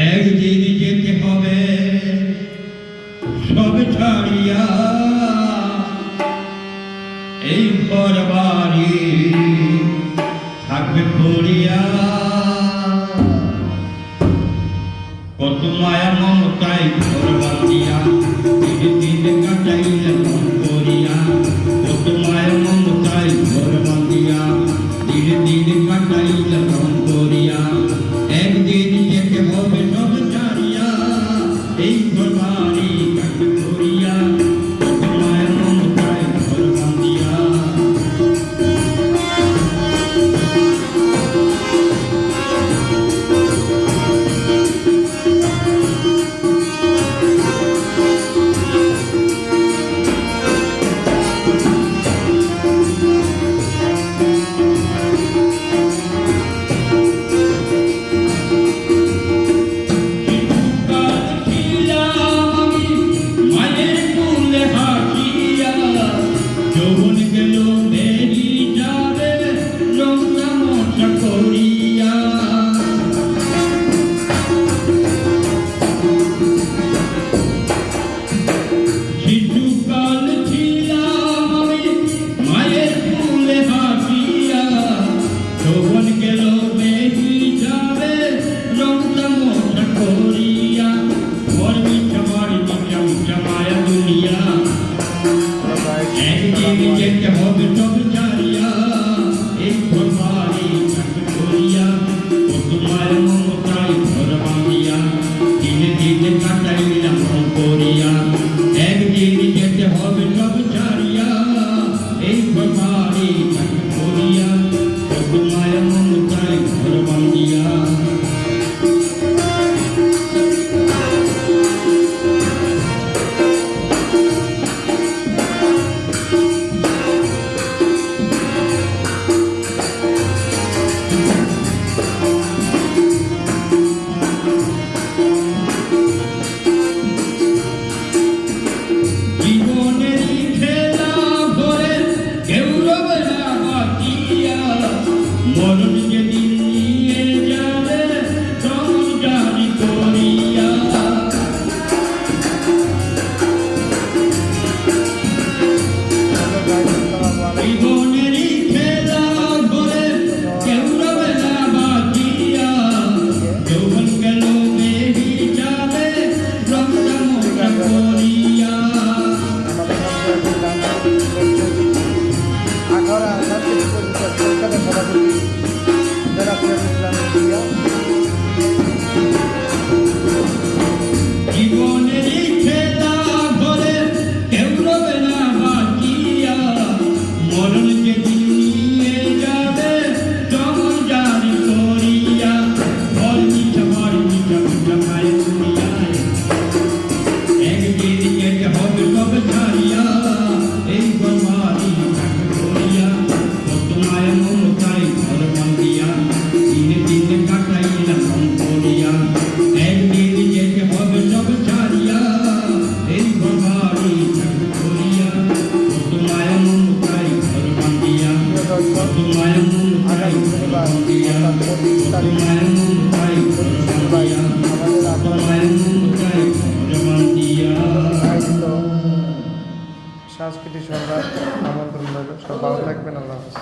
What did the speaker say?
একদিন যেতে হবে সব ছাড়িয়া, এই ঘর বাড়ি থাকবে পড়িয়া। কত মায়া মমতায় ঘর বাঁধিয়া দিন দিন কাটাইলাম করিয়া। কত মায়া মমতায় ঘর বাঁধিয়া দিন দিন কাটাইলাম করিয়া। একদিন যেতে হবে সব ছাড়িয়া, এই ঘর বাড়ি থাকবে পড়িয়া। কত মায়া মমতায় ঘর বাঁধিয়া। সাংস্কৃতিক সম্রাট আমন্ত্রণ রইল। সব ভালো থাকবেন। আল্লাহ হাফেজ।